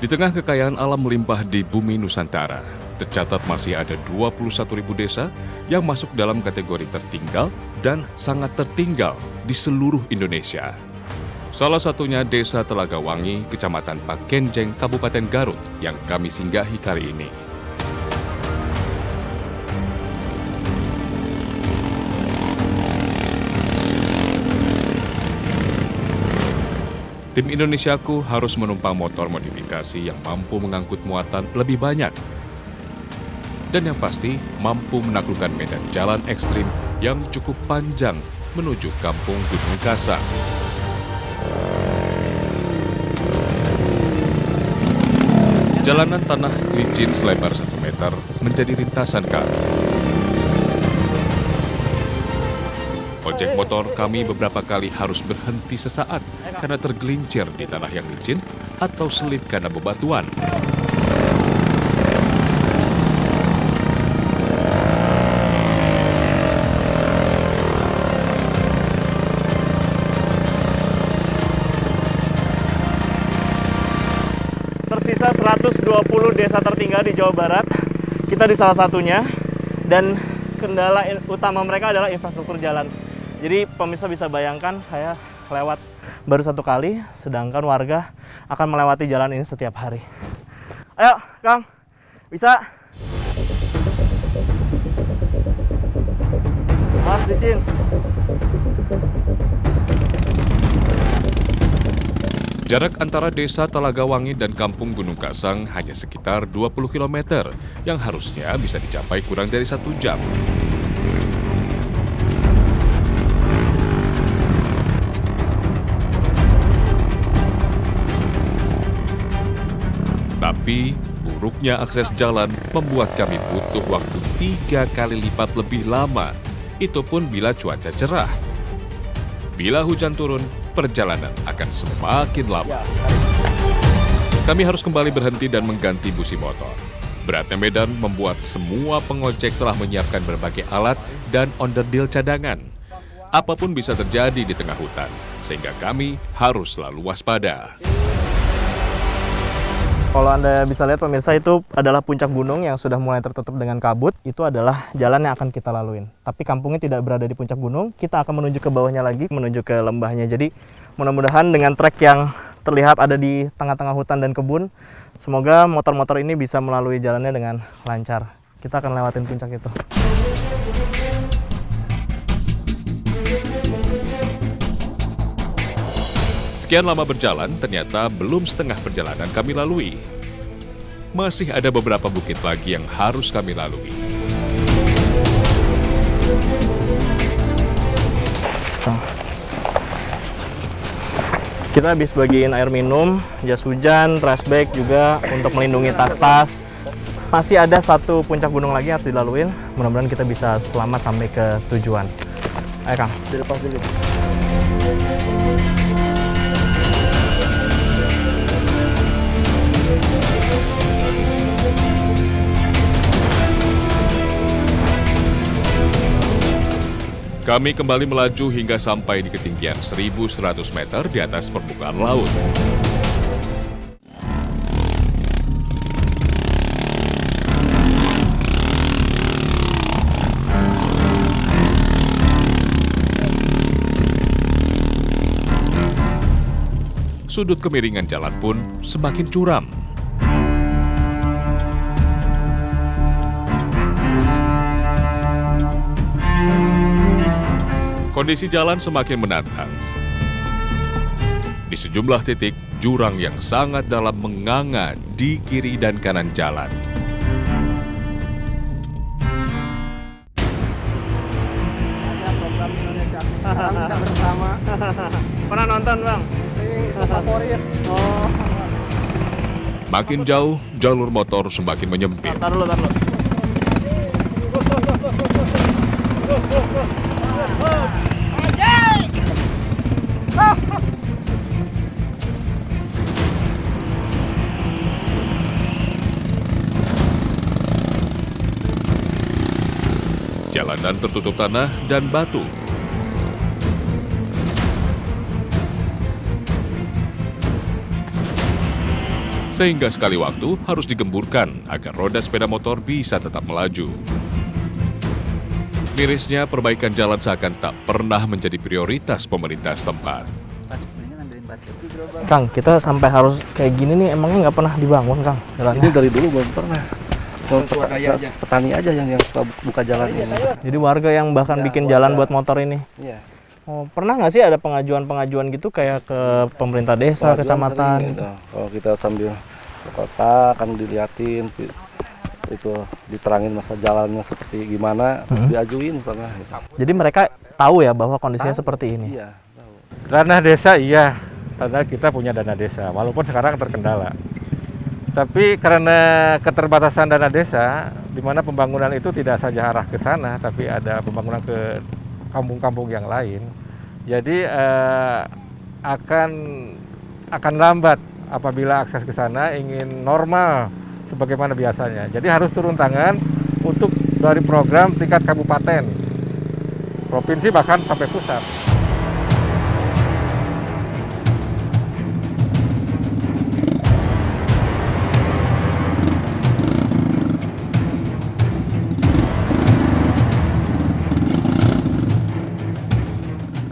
Di tengah kekayaan alam melimpah di bumi Nusantara, tercatat masih ada 21.000 desa yang masuk dalam kategori tertinggal dan sangat tertinggal di seluruh Indonesia. Salah satunya Desa Telaga Wangi, Kecamatan Pakenjeng, Kabupaten Garut yang kami singgahi kali ini. Tim Indonesiaku harus menumpang motor modifikasi yang mampu mengangkut muatan lebih banyak. Dan yang pasti, mampu menaklukkan medan jalan ekstrim yang cukup panjang menuju Kampung Gunung Kasang. Jalanan tanah licin selebar 1 meter menjadi lintasan kami. Ojek motor kami beberapa kali harus berhenti sesaat karena tergelincir di tanah yang licin atau selip karena bebatuan. Tersisa 120 desa tertinggal di Jawa Barat. Kita di salah satunya, dan kendala utama mereka adalah infrastruktur jalan. Jadi pemirsa bisa bayangkan, saya lewat baru 1 kali, sedangkan warga akan melewati jalan ini setiap hari. Ayo, Kang, bisa? Mas, licin. Jarak antara Desa Telaga Wangi dan Kampung Gunung Kasang hanya sekitar 20 km, yang harusnya bisa dicapai kurang dari 1 jam. Tapi, buruknya akses jalan membuat kami butuh waktu 3 kali lipat lebih lama. Itu pun bila cuaca cerah. Bila hujan turun, perjalanan akan semakin lama. Kami harus kembali berhenti dan mengganti busi motor. Beratnya medan membuat semua pengojek telah menyiapkan berbagai alat dan onderdil cadangan. Apapun bisa terjadi di tengah hutan, sehingga kami harus selalu waspada. Kalau Anda bisa lihat pemirsa, itu adalah puncak gunung yang sudah mulai tertutup dengan kabut. Itu adalah jalan yang akan kita laluin. Tapi kampungnya tidak berada di puncak gunung, kita akan menuju ke bawahnya lagi, menuju ke lembahnya. Jadi mudah-mudahan dengan trek yang terlihat ada di tengah-tengah hutan dan kebun, semoga motor-motor ini bisa melalui jalannya dengan lancar. Kita akan lewatin puncak itu. Sekian lama berjalan, ternyata belum setengah perjalanan kami lalui. Masih ada beberapa bukit lagi yang harus kami lalui. Kita habis bagiin air minum, jas hujan, trash bag juga untuk melindungi tas-tas. Masih ada 1 puncak gunung lagi yang harus dilaluin. Mudah-mudahan kita bisa selamat sampai ke tujuan. Ayo Kang, dilepas dulu. Kami kembali melaju hingga sampai di ketinggian 1.100 meter di atas permukaan laut. Sudut kemiringan jalan pun semakin curam. Kondisi jalan semakin menantang. Di sejumlah titik, jurang yang sangat dalam menganga di kiri dan kanan jalan. Bisa bersama. Pernah nonton Bang? Favorit. Oh. Makin jauh, jalur motor semakin menyempit. Tar dulu. Jalanan tertutup tanah dan batu. sehingga sekali waktu harus digemburkan agar roda sepeda motor bisa tetap melaju. Mirisnya, perbaikan jalan seakan tak pernah menjadi prioritas pemerintah setempat. Kang, kita sampai harus kayak gini nih, emangnya nggak pernah dibangun, Kang? Jalannya? Ini dari dulu belum pernah. Petani aja yang suka buka jalan ini. Jadi warga yang bahkan Ya, bikin warga. jalan buat motor ini. Iya. Oh, pernah nggak sih ada pengajuan-pengajuan gitu kayak ke pemerintah desa, kecamatan? Gitu. Kalau kita sambil ke kota kan diliatin itu diterangin masa jalannya seperti gimana, diajuin pernah. Gitu. Jadi mereka tahu ya bahwa kondisinya seperti ini. Iya. Tahu. Dana desa iya, karena kita punya dana desa, walaupun sekarang terkendala. Tapi karena keterbatasan dana desa, di mana pembangunan itu tidak saja arah ke sana, tapi ada pembangunan ke kampung-kampung yang lain. Jadi akan lambat apabila akses ke sana ingin normal sebagaimana biasanya. Jadi harus turun tangan untuk dari program tingkat kabupaten, provinsi bahkan sampai pusat.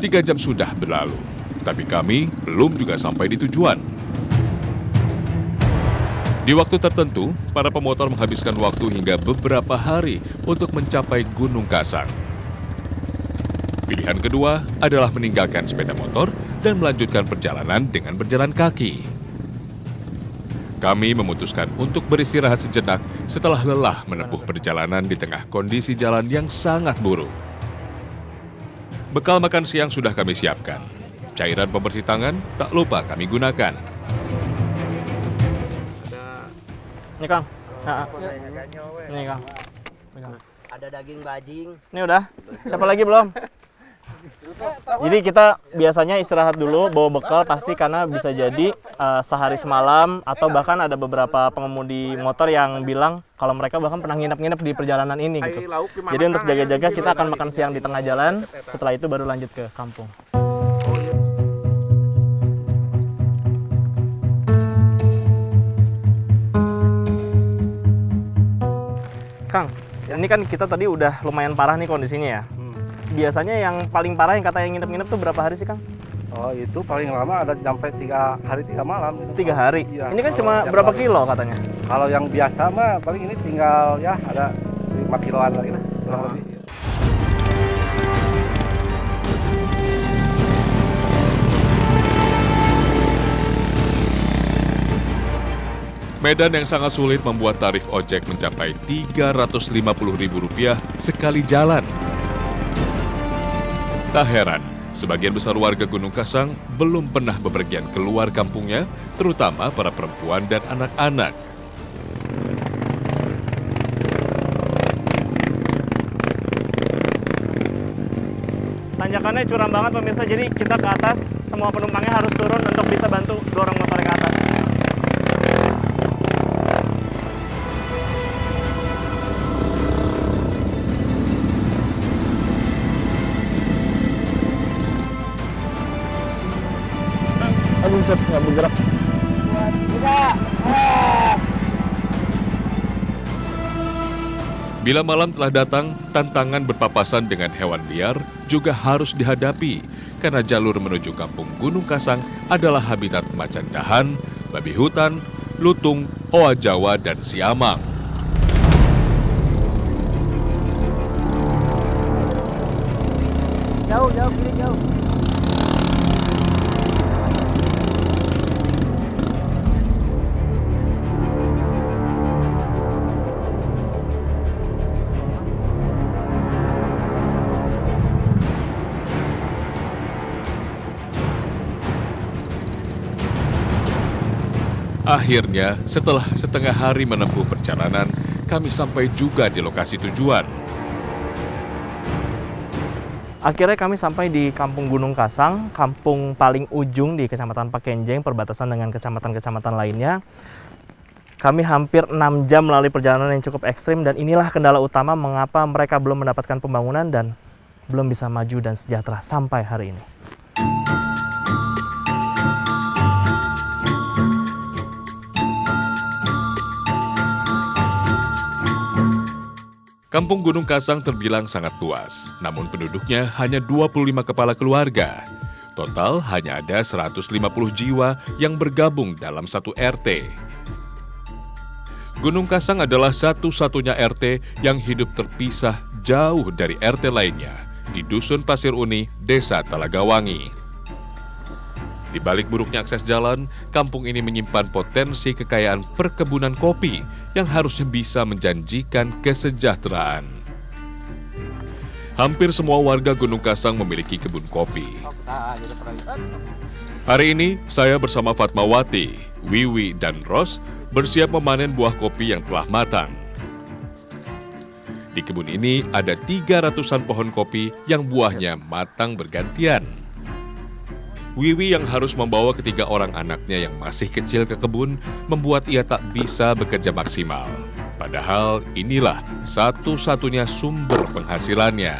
Tiga jam sudah berlalu, tapi kami belum juga sampai di tujuan. Di waktu tertentu, para pemotor menghabiskan waktu hingga beberapa hari untuk mencapai Gunung Kasang. Pilihan kedua adalah meninggalkan sepeda motor dan melanjutkan perjalanan dengan berjalan kaki. Kami memutuskan untuk beristirahat sejenak setelah lelah menempuh perjalanan di tengah kondisi jalan yang sangat buruk. Bekal makan siang sudah kami siapkan. Cairan pembersih tangan tak lupa kami gunakan. Ini Kang. Ini Kang. Ada daging bajing. Ini udah. Siapa lagi belum? Jadi kita biasanya istirahat dulu, bawa bekal pasti karena bisa jadi sehari semalam atau bahkan ada beberapa pengemudi motor yang bilang kalau mereka bahkan pernah nginep-nginep di perjalanan ini gitu. Jadi untuk jaga-jaga kita akan makan siang di tengah jalan, setelah itu baru lanjut ke kampung. Kang, ini kan kita tadi udah lumayan parah nih kondisinya ya. Biasanya yang paling parah yang katanya nginep-nginep tuh berapa hari sih, Kang? Oh, itu paling lama ada sampai 3 hari 3 malam. 3 hari? Iya, Ini kan kalau cuma tiap berapa hari. kilo katanya? Kalau yang biasa mah paling ini tinggal ya ada 5 kiloan lagi lah, kurang lebih. Medan yang sangat sulit membuat tarif ojek mencapai Rp350.000 sekali jalan. Tak heran, sebagian besar warga Gunung Kasang belum pernah bepergian keluar kampungnya, terutama para perempuan dan anak-anak. Tanjakannya curam banget pemirsa, jadi kita ke atas, semua penumpangnya harus turun untuk bisa bantu dorong motornya ke atas. Aduh, Sep, nggak bergerak. Bila malam telah datang, tantangan berpapasan dengan hewan liar juga harus dihadapi karena jalur menuju kampung Gunung Kasang adalah habitat macan dahan, babi hutan, lutung, oa Jawa, dan siamang. Jauh, kiri jauh. Akhirnya, setelah setengah hari menempuh perjalanan, kami sampai juga di lokasi tujuan. Akhirnya kami sampai di Kampung Gunung Kasang, kampung paling ujung di Kecamatan Pakenjeng, perbatasan dengan kecamatan-kecamatan lainnya. Kami hampir 6 jam melalui perjalanan yang cukup ekstrim, dan inilah kendala utama mengapa mereka belum mendapatkan pembangunan dan belum bisa maju dan sejahtera sampai hari ini. Kampung Gunung Kasang terbilang sangat luas, namun penduduknya hanya 25 kepala keluarga. Total hanya ada 150 jiwa yang bergabung dalam satu RT. Gunung Kasang adalah satu-satunya RT yang hidup terpisah jauh dari RT lainnya di Dusun Pasir Uni, Desa Talagawangi. Di balik buruknya akses jalan, kampung ini menyimpan potensi kekayaan perkebunan kopi yang harusnya bisa menjanjikan kesejahteraan. Hampir semua warga Gunung Kasang memiliki kebun kopi. Hari ini, saya bersama Fatmawati, Wiwi, dan Ros bersiap memanen buah kopi yang telah matang. Di kebun ini ada 300-an pohon kopi yang buahnya matang bergantian. Wiwi yang harus membawa ketiga orang anaknya yang masih kecil ke kebun membuat ia tak bisa bekerja maksimal. Padahal inilah satu-satunya sumber penghasilannya.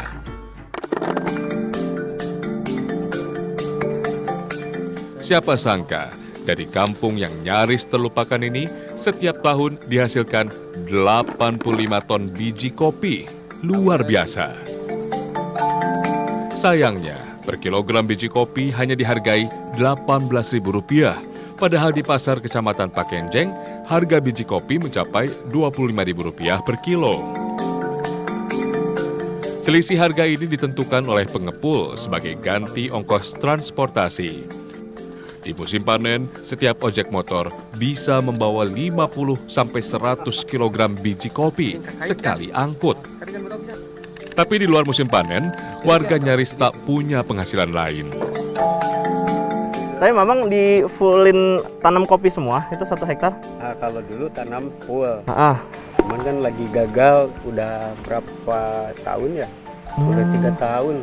Siapa sangka dari kampung yang nyaris terlupakan ini setiap tahun dihasilkan 85 ton biji kopi. Luar biasa. Sayangnya, per kilogram biji kopi hanya dihargai Rp18.000. Padahal di pasar Kecamatan Pakenjeng, harga biji kopi mencapai Rp25.000 per kilo. Selisih harga ini ditentukan oleh pengepul sebagai ganti ongkos transportasi. Di musim panen, setiap ojek motor bisa membawa 50-100 kg biji kopi sekali angkut. Tapi di luar musim panen, warga nyaris tak punya penghasilan lain. Tapi memang di fullin tanam kopi semua, itu 1 hektar? Nah, kalau dulu tanam full, Ah, cuman kan lagi gagal udah berapa tahun ya? Udah 3 tahun,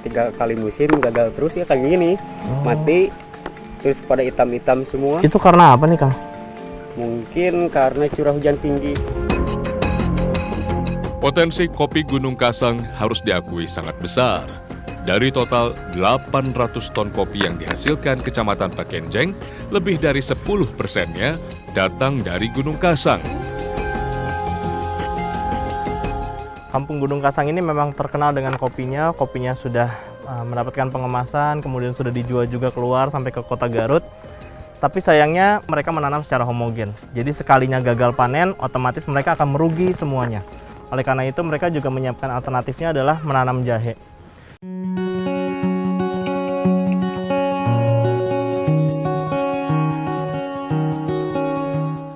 3 kali musim gagal terus ya kayak gini, mati, terus pada hitam-hitam semua. itu karena apa nih, Kang? Mungkin karena curah hujan tinggi. Potensi kopi Gunung Kasang harus diakui sangat besar. Dari total 800 ton kopi yang dihasilkan Kecamatan Pakenjeng, lebih dari 10%-nya datang dari Gunung Kasang. Kampung Gunung Kasang ini memang terkenal dengan kopinya. Kopinya sudah mendapatkan pengemasan, kemudian sudah dijual juga keluar sampai ke kota Garut. Tapi sayangnya mereka menanam secara homogen. Jadi sekalinya gagal panen, otomatis mereka akan merugi semuanya. Oleh karena itu mereka juga menyiapkan alternatifnya adalah menanam jahe.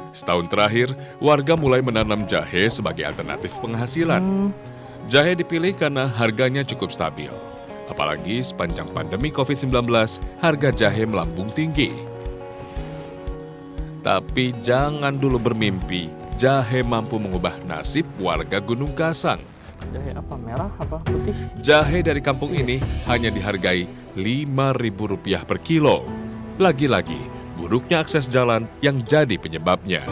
Setahun terakhir, warga mulai menanam jahe sebagai alternatif penghasilan. Jahe dipilih karena harganya cukup stabil. Apalagi sepanjang pandemi COVID-19, harga jahe melambung tinggi. Tapi jangan dulu bermimpi, jahe mampu mengubah nasib warga Gunung Kasang. Jahe apa? Merah apa putih? Jahe dari kampung ini hanya dihargai Rp5.000 per kilo. Lagi-lagi, buruknya akses jalan yang jadi penyebabnya.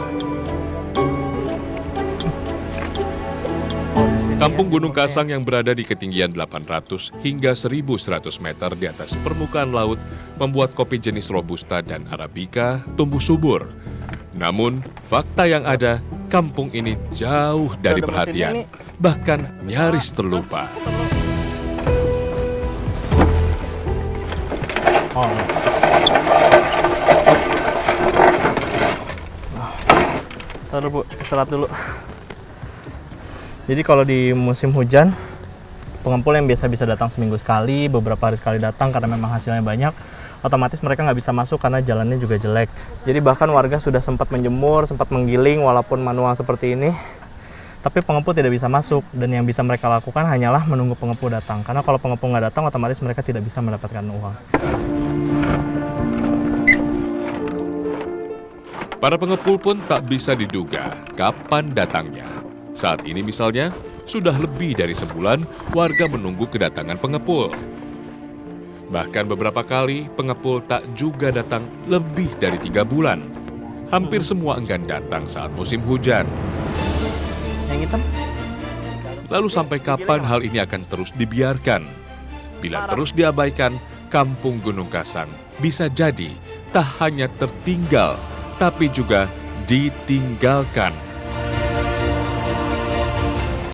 Kampung Gunung Kasang yang berada di ketinggian 800 hingga 1.100 meter di atas permukaan laut membuat kopi jenis Robusta dan Arabica tumbuh subur. Namun, fakta yang ada, kampung ini jauh dari perhatian, bahkan nyaris terlupa. Oh. Taruh Bu, istirahat dulu. Jadi kalau di musim hujan, pengepul yang biasa bisa datang seminggu sekali, beberapa hari sekali datang karena memang hasilnya banyak, otomatis mereka nggak bisa masuk karena jalannya juga jelek. Jadi bahkan warga sudah sempat menjemur, sempat menggiling walaupun manual seperti ini, tapi pengepul tidak bisa masuk dan yang bisa mereka lakukan hanyalah menunggu pengepul datang. Karena kalau pengepul nggak datang, otomatis mereka tidak bisa mendapatkan uang. Para pengepul pun tak bisa diduga kapan datangnya. Saat ini misalnya, sudah lebih dari sebulan warga menunggu kedatangan pengepul. Bahkan beberapa kali pengepul tak juga datang lebih dari 3 bulan. Hampir semua enggan datang saat musim hujan. Yang hitam? Lalu sampai kapan hal ini akan terus dibiarkan? Bila terus diabaikan, kampung Gunung Kasang bisa jadi tak hanya tertinggal, tapi juga ditinggalkan